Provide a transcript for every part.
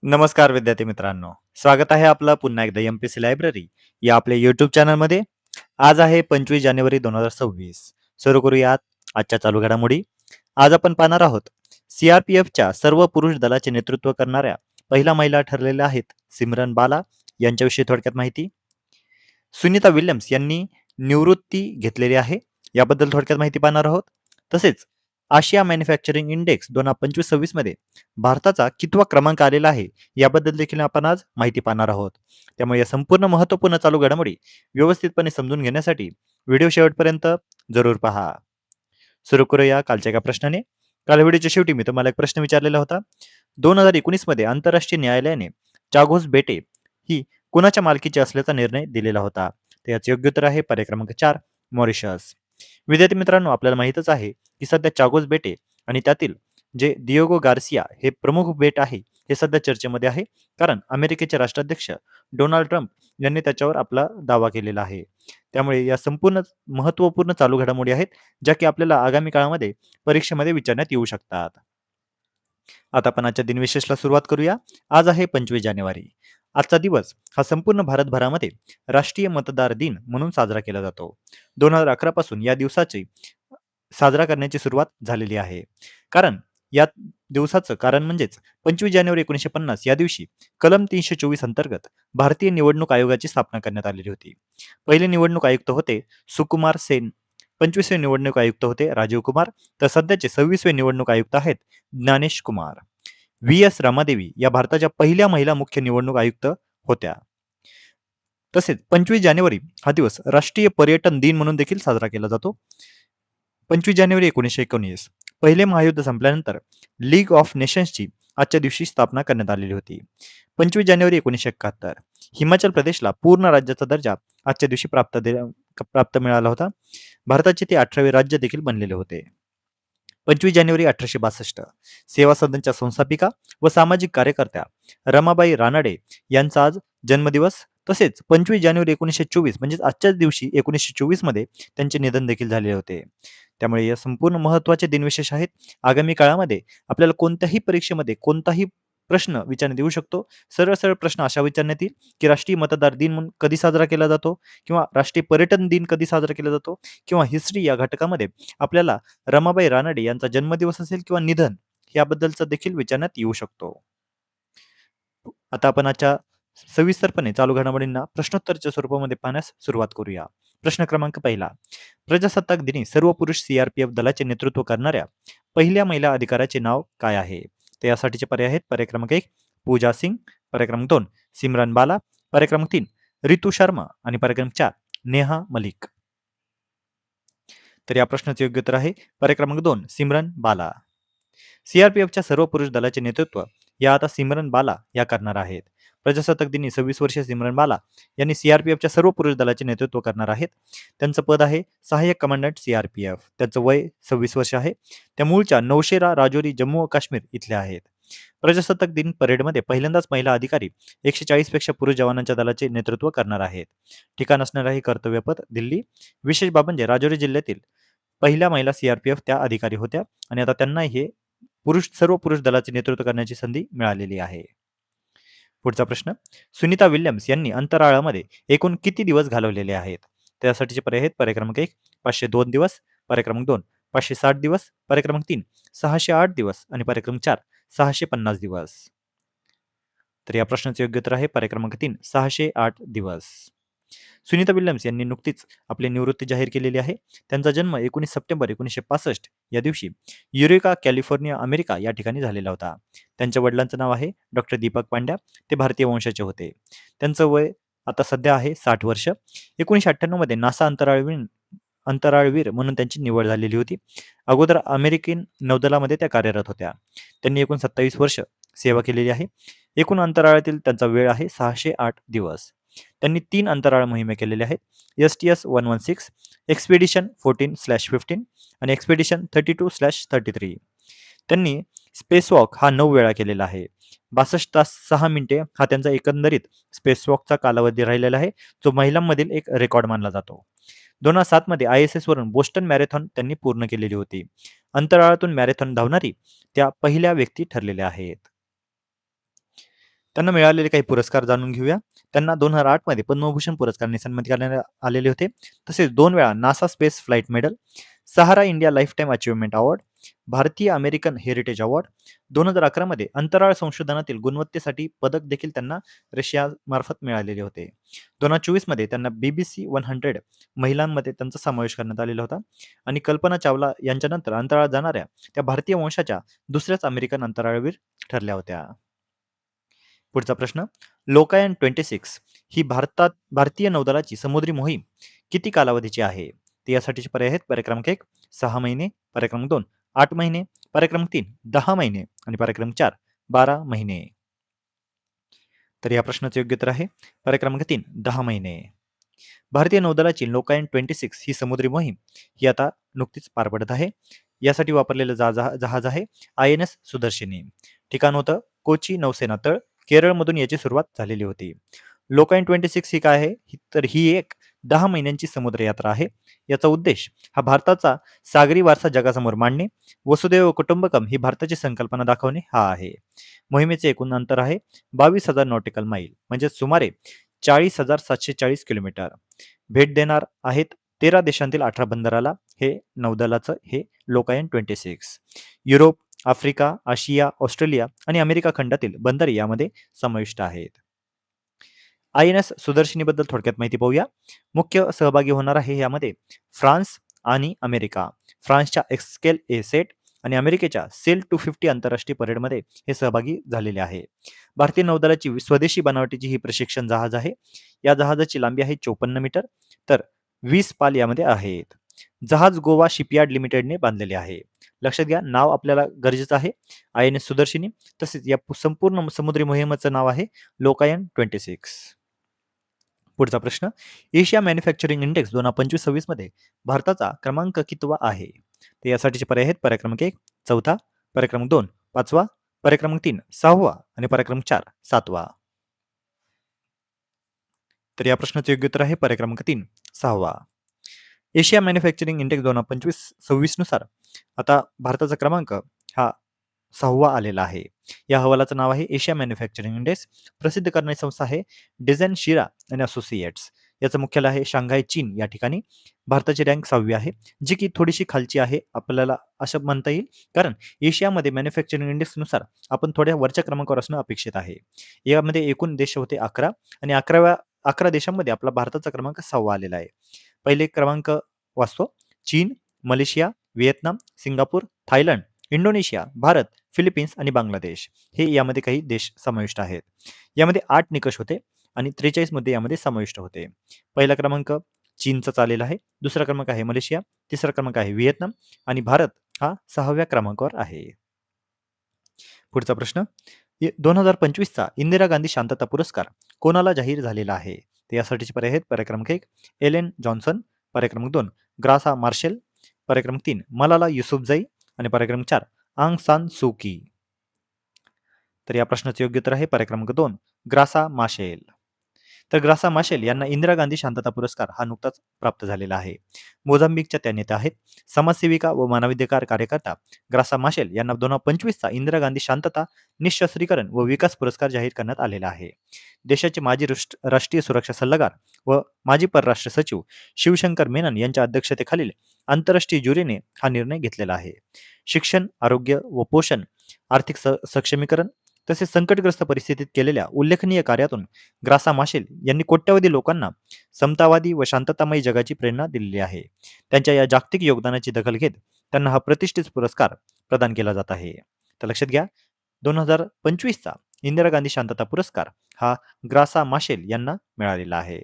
नमस्कार विद्यार्थी मित्रांनो, स्वागत आहे आपलं पुन्हा एकदा एम-पी-सी लायब्ररी या आपल्या यूट्यूब चॅनलमध्ये. आज आहे 25 जानेवारी 2026. सुरू करूयात आजच्या चालू घडामोडी. आज आपण पाहणार आहोत सीआरपीएफच्या सर्व पुरुष दलाचे नेतृत्व करणाऱ्या पहिल्या महिला ठरलेल्या आहेत सिमरन बाला यांच्याविषयी थोडक्यात माहिती. सुनीता विल्यम्स यांनी निवृत्ती घेतलेली आहे याबद्दल थोडक्यात माहिती पाहणार आहोत. तसेच आशिया मॅन्युफॅक्चरिंग इंडेक्स 2025-26 मध्ये भारताचा कितवा क्रमांक आलेला आहे याबद्दल देखील आपण आज माहिती पाहणार आहोत. त्यामुळे या संपूर्ण महत्त्वपूर्ण चालू घडामोडी व्यवस्थितपणे समजून घेण्यासाठी व्हिडिओ शेवटपर्यंत जरूर पहा. सुरू करूया कालच्या एका प्रश्नाने. काल व्हिडिओच्या शेवटी मी तुम्हाला एक प्रश्न विचारलेला होता. 2019 मध्ये आंतरराष्ट्रीय न्यायालयाने चागोस बेटे ही कुणाच्या मालकीची असल्याचा निर्णय दिलेला होता. तर याचे योग्य उत्तर आहे पर्याय क्रमांक 4 मॉरिशस. विद्यार्थी मित्रांनो, आपल्याला माहितच आहे की सध्या चागोस बेटे आणि त्यातील जे दियोगो गार्सिया हे प्रमुख बेट आहे हे सध्या चर्चेमध्ये आहे, कारण अमेरिकेचे राष्ट्राध्यक्ष डोनाल्ड ट्रम्प यांनी त्याच्यावर आपला दावा केलेला आहे. त्यामुळे या संपूर्ण महत्त्वपूर्ण चालू घडामोडी आहेत ज्या की आपल्याला आगामी काळामध्ये परीक्षेमध्ये विचारण्यात येऊ शकतात. आता आपण आजच्या दिनविशेषला सुरुवात करूया. आज आहे 25 जानेवारी. आजचा दिवस हा संपूर्ण भारतभरामध्ये राष्ट्रीय मतदार दिन म्हणून साजरा केला जातो. 2011 पासून या दिवसाची साजरा करण्याची सुरुवात झालेली आहे. कारण या दिवसाचं कारण म्हणजेच 25 जानेवारी 1950 या दिवशी कलम 324 अंतर्गत भारतीय निवडणूक आयोगाची स्थापना करण्यात आलेली होती. पहिले निवडणूक आयुक्त होते सुकुमार सेन. 25वे निवडणूक आयुक्त होते राजीव कुमार. तर सध्याचे 26वे निवडणूक आयुक्त आहेत ज्ञानेश कुमार. व्ही.एस. रामादेवी या भारताच्या पहिल्या महिला मुख्य निवडणूक आयुक्त होत्या. तसेच 25 जानेवारी हा दिवस राष्ट्रीय पर्यटन दिन म्हणून देखील साजरा केला जातो. 25 जानेवारी 1919 पहिले महायुद्ध संपल्यानंतर लीग ऑफ नेशन्सची आजच्या दिवशी स्थापना करण्यात आलेली होती. 25 जानेवारी 1971 हिमाचल प्रदेशला पूर्ण राज्याचा दर्जा आजच्या दिवशी प्राप्त मिळाला होता. भारताचे ते 18वे राज्य देखील बनलेले होते. 25 जानेवारी 1862 सेवा सदनच्या संस्थापिका व सामाजिक कार्यकर्त्या रमाबाई रानडे यांचा आज जन्मदिवस. तसेच 25 जानेवारी 1924 म्हणजेच आजच्याच दिवशी 1924 मध्ये त्यांचे निधन देखील झालेले होते. त्यामुळे या संपूर्ण महत्त्वाचे दिनविशेष आहेत. आगामी काळामध्ये आपल्याला कोणत्याही परीक्षेमध्ये कोणताही प्रश्न विचारण्यात येऊ शकतो. सरळ सरळ प्रश्न अशा विचारण्यात येईल की राष्ट्रीय मतदार दिन म्हणून कधी साजरा केला जातो, किंवा राष्ट्रीय पर्यटन दिन कधी साजरा केला जातो, किंवा हिस्ट्री या घटकामध्ये आपल्याला रमाबाई रानडे यांचा जन्मदिवस असेल किंवा निधन याबद्दलचा देखील विचारण्यात येऊ शकतो. आता आपण आजच्या सविस्तरपणे चालू घडामोडींना प्रश्नोत्तरच्या स्वरूपामध्ये पाहण्यास सुरुवात करूया. प्रश्न क्रमांक पहिला. प्रजासत्ताक दिनी सर्व पुरुष सीआरपीएफ दलाचे नेतृत्व करणाऱ्या पहिल्या महिला अधिकाऱ्याचे नाव काय आहे? तर यासाठीचे पर्याय आहेत पर्याय क्रमांक 1 पूजा सिंग, पर्याय क्रमांक 2 सिमरन बाला, पर्याय क्रमांक 3 रितू शर्मा आणि पर्याय क्रमांक 4 नेहा मलिक. तर या प्रश्नाचे योग्य उत्तर आहे पर्याय क्रमांक 2 सिमरन बाला. सीआरपीएफच्या सर्व पुरुष दलाचे नेतृत्व या आता सिमरन बाला या करणार आहेत. प्रजासत्ताक दिनी 26 वर्षीय सिमरन बाला यांनी सीआरपीएफच्या सर्व पुरुष दलाचे नेतृत्व करणार आहेत. त्यांचं पद आहे सहाय्यक कमांडंट सीआरपीएफ. त्यांचं वय 26 वर्ष आहे. त्या मूळच्या नौशेरा राजौरी जम्मू व काश्मीर इथल्या आहेत. प्रजासत्ताक दिन परेडमध्ये पहिल्यांदाच महिला अधिकारी 140 पेक्षा पुरुष जवानांच्या दलाचे नेतृत्व करणार आहेत. ठिकाण असणार आहे कर्तव्यपथ दिल्ली. विशेष बाब म्हणजे राजौरी जिल्ह्यातील पहिल्या महिला सीआरपीएफ त्या अधिकारी होत्या आणि आता त्यांना हे सर्व पुरुष दलाचे नेतृत्व करण्याची संधी मिळालेली आहे. पुढचा प्रश्न. सुनीता विल्यम्स यांनी अंतराळामध्ये एकूण किती दिवस घालवलेले आहेत? त्यासाठीचे पर्याय आहेत पर्याय क्रमांक 1 502 दिवस, पर्याय क्रमांक 2 560 दिवस, पर्याय क्रमांक 3 608 दिवस आणि पर्याय क्रमांक 4 650 दिवस. तर या प्रश्नाचे योग्य उत्तर आहे पर्याय क्रमांक 3 608 दिवस. सुनीता विल्यम्स यांनी नुकतीच आपली निवृत्ती जाहीर केलेली आहे. त्यांचा जन्म 19 सप्टेंबर 1965 या दिवशी युरेका कॅलिफोर्निया अमेरिका या ठिकाणी झालेला होता. त्यांच्या वडिलांचं नाव आहे डॉक्टर दीपक पांड्या. ते भारतीय वंशाचे होते. त्यांचं वय आता सध्या आहे 60 वर्ष. 1998 मध्ये नासा अंतराळवीर म्हणून त्यांची निवड झालेली होती. अगोदर अमेरिकन नौदलामध्ये त्या कार्यरत होत्या. त्यांनी एकूण 27 वर्ष सेवा केलेली आहे. एकूण अंतराळातील त्यांचा वेळ आहे 608 दिवस. त्यांनी 3 अंतराळ मोहिमे केलेल्या आहेत. STS-116, एक्सपेडिशन 14/15 आणि एक्सपेडिशन 32/33. त्यांनी स्पेसवॉक हा 9 वेळा केलेला आहे. 62 तास 6 मिनिटे हा त्यांचा एकंदरीत स्पेसवॉकचा कालावधी राहिलेला आहे, जो महिलांमधील एक रेकॉर्ड मानला जातो. 2007 मध्ये ISS वरून बोस्टन मॅरेथॉन त्यांनी पूर्ण केलेली होती. अंतराळातून मॅरेथॉन धावणारी त्या पहिल्या व्यक्ती ठरलेल्या आहेत. त्यांना मिळालेले काही पुरस्कार जाणून घेऊया. त्यांना 2008 मध्ये पद्मभूषण पुरस्काराने सन्मानित करण्यात आलेले होते. तसेच 2 वेळा नासा स्पेस फ्लाइट मेडल, सहारा इंडिया लाईफटाईम अचीव्हमेंट अवॉर्ड, भारतीय अमेरिकन हेरिटेज अवॉर्ड, 2011 मध्ये अंतराळ संशोधनातील गुणवत्तेसाठी पदक देखील त्यांना रशिया मार्फत मिळालेले होते. 2024 मध्ये त्यांना BBC 100 महिलांमध्ये त्यांचा समावेश करण्यात आलेला होता आणि कल्पना चावला यांच्यानंतर अंतराळात जाणाऱ्या त्या भारतीय वंशाच्या दुसऱ्याच अमेरिकन अंतराळवीर ठरल्या होत्या. पुढचा प्रश्न, लोकायन 26 ही भारतीय नौदलाची समुद्री मोहीम किती कालावधीची आहे? तर यासाठीचे पर्याय आहेत: पर्याय क्रमांक 1 6 महिने, पर्याय क्रमांक 2 8 महिने, पर्याय क्रमांक 3 10 महिने आणि पर्याय क्रमांक 4 12 महिने. तर या प्रश्नाचे योग्य उत्तर आहे पर्याय क्रमांक 3 10 महिने. भारतीय नौदलाची लोकायन 26 ही समुद्री मोहीम ही आता नुकतीच पार पडत आहे. यासाठी वापरलेलं जहाज आहे INS सुदर्शिनी. ठिकाण होतं कोची नौसेना तळ, केरळमधून याची सुरुवात झालेली होती. लोकायन 26 ही काय आहे? तर ही एक 10 महिन्यांची समुद्र यात्रा आहे. याचा उद्देश हा भारताचा सागरी वारसा जगासमोर मांडणे, वसुदैव कुटुंबकम ही भारताची संकल्पना दाखवणे हा आहे. मोहिमेचे एकूण अंतर आहे 22,000 नॉटिकल माईल म्हणजे सुमारे 40,740 किलोमीटर. भेट देणार आहेत 13 देशांतील 18 बंदराला हे नौदलाचं हे लोकायन 26. युरोप, आफ्रिका, आशिया, ऑस्ट्रेलिया आणि अमेरिका खंडातील बंदर यामध्ये समाविष्ट आहेत. INS सुदर्शिनीबद्दल थोडक्यात माहिती पाहूया. मुख्य सहभागी होणार आहे यामध्ये फ्रान्स आणि अमेरिका. फ्रान्सच्या एक्सकेल ए सेट आणि अमेरिकेच्या सेल 250 आंतरराष्ट्रीय परेडमध्ये हे सहभागी झालेले आहे. भारतीय नौदलाची स्वदेशी बनावटीची ही प्रशिक्षण जहाज आहे. या जहाजाची लांबी आहे 54 मीटर, तर 20 पाल यामध्ये आहेत. जहाज गोवा शिपयार्ड लिमिटेडने बांधलेले आहे. लक्षात घ्या, नाव आपल्याला गरजेचं आहे INS सुदर्शिनी. तसेच या संपूर्ण समुद्री मोहिमेचं नाव आहे लोकायन 26. पुढचा प्रश्न, एशिया मॅन्युफॅक्चरिंग इंडेक्स 2025-26 मध्ये भारताचा क्रमांक कितवा आहे? तर यासाठीचे पर्याय आहेत पर्याय क्रमांक 1 चौथा, पर्याय क्रमांक 2 पाचवा, पर्याय क्रमांक 3 सहावा आणि पर्याय क्रमांक 4 सातवा. तर या प्रश्नाचे योग्य उत्तर आहे पर्याय क्रमांक 3 सहावा. एशिया मॅन्युफॅक्चरिंग इंडेक्स 2025-26 नुसार आता भारताचा क्रमांक हा 6वा आलेला आहे. या अहवालाचं नाव आहे एशिया मॅन्युफॅक्चरिंग इंडेक्स. प्रसिद्ध करणारी संस्था आहे डिझाईन शिरा आणि असोसिएट्स. याचं मुख्यालय आहे शांघाय, चीन या ठिकाणी. भारताची रँक 6वी आहे, जी की थोडीशी खालची आहे आपल्याला असं म्हणता येईल, कारण एशियामध्ये मॅन्युफॅक्चरिंग इंडेक्सनुसार आपण थोड्या वरच्या क्रमांकावर असणं अपेक्षित आहे. यामध्ये एकूण देश होते 11 आणि 11 देशांमध्ये आपला भारताचा क्रमांक 6वा आलेला आहे. पहिले क्रमांक वाचतो: चीन, Malaysia, Vietnam, Singapore, Thailand, Indonesia, Bharat, Philippines आणि बांगलादेश हे यामध्ये काही देश समाविष्ट आहेत. यामध्ये 8 निकष होते आणि 43 मुद्दे यामध्ये समाविष्ट होते. पहिला क्रमांक चीनचा चालेला आहे, दुसरा क्रमांक आहे मलेशिया, तिसरा क्रमांक आहे व्हिएतनाम आणि भारत हा 6व्या क्रमांकावर आहे. पुढचा प्रश्न, 2025चा इंदिरा गांधी शांतता पुरस्कार कोणाला जाहीर झालेला आहे? तर यासाठीचे पर्याय आहेत पर्याय क्रमांक 1 एलेन जॉन्सन, पर्याय क्रमांक 2 ग्रासा मार्शल, पर्याय क्रमांक 3 मलाला युसुफजई आणि पर्याय क्रमांक 4 आंग सान सू की. तर या प्रश्नाचे योग्य उत्तर आहे पर्याय क्रमांक 2 ग्रासा माशेल. तर ग्रासा माशेल यांना इंदिरा गांधी शांतता पुरस्कार हा नुकताच प्राप्त झालेला आहे. मोझांबिकच्या त्या नेत्या आहेत. समाजसेविका व मानवाधिकार कार्यकर्ता ग्रासा माशेल यांना 2025चा इंदिरा गांधी शांतता, निःशस्त्रीकरण व विकास पुरस्कार जाहीर करण्यात आलेला आहे. देशाचे माजी राष्ट्रीय सुरक्षा सल्लागार व माजी परराष्ट्र सचिव शिवशंकर मेनन यांच्या अध्यक्षतेखालील आंतरराष्ट्रीय ज्युरीने हा निर्णय घेतलेला आहे. शिक्षण, आरोग्य व पोषण, आर्थिक सक्षमीकरण तसेच संकटग्रस्त परिस्थितीत केलेल्या उल्लेखनीय कार्यातून ग्रासा माशेल यांनी कोट्यवधी लोकांना समतावादी व शांततामयी जगाची प्रेरणा दिलेली आहे. त्यांच्या या जागतिक योगदानाची दखल घेत त्यांना हा प्रतिष्ठित पुरस्कार प्रदान केला जात आहे. तर लक्षात घ्या, 2025चा इंदिरा गांधी शांतता पुरस्कार हा ग्रासा माशेल यांना मिळालेला आहे.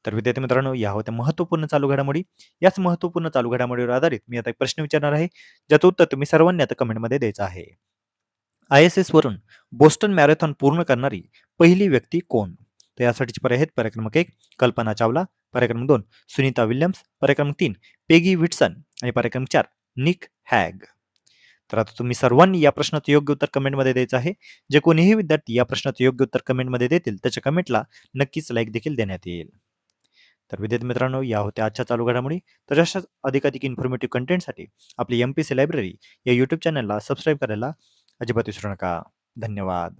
तर विद्यार्थी मित्रांनो, या होत्या महत्त्वपूर्ण चालू घडामोडी. याच महत्त्वपूर्ण चालू घडामोडीवर आधारित मी आता एक प्रश्न विचारणार आहे, ज्याचं उत्तर तुम्ही सर्वांनी आता कमेंटमध्ये द्यायचं आहे. ISS वरून बोस्टन मॅरेथॉन पूर्ण करणारी पहिली व्यक्ती कोण? तर यासाठीचे पर्याय आहेत पर्याय क्रमांक 1 कल्पना चावला, पर्याय क्रमांक 2 सुनीता विल्यम्स, पर्याय क्रमांक 3 पेगी विटसन आणि पर्याय क्रमांक 4 निक हॅग. तर आता तुम्ही सर्वांनी या प्रश्नाचं योग्य उत्तर कमेंटमध्ये द्यायचं आहे. जे कोणीही विद्यार्थी या प्रश्नाचं योग्य उत्तर कमेंटमध्ये देतील त्याच्या कमेंटला नक्कीच लाईक देखील देण्यात येईल. तर विद्यार्थी मित्रांनो, या होत्या आजच्या चालू घडामोडी. तर अशाच अधिकाधिक इन्फॉर्मेटिव्ह कंटेंटसाठी आपली MPC लायब्ररी या यूट्यूब चॅनलला सबस्क्राईब करायला अजिबात विसरू नका. धन्यवाद.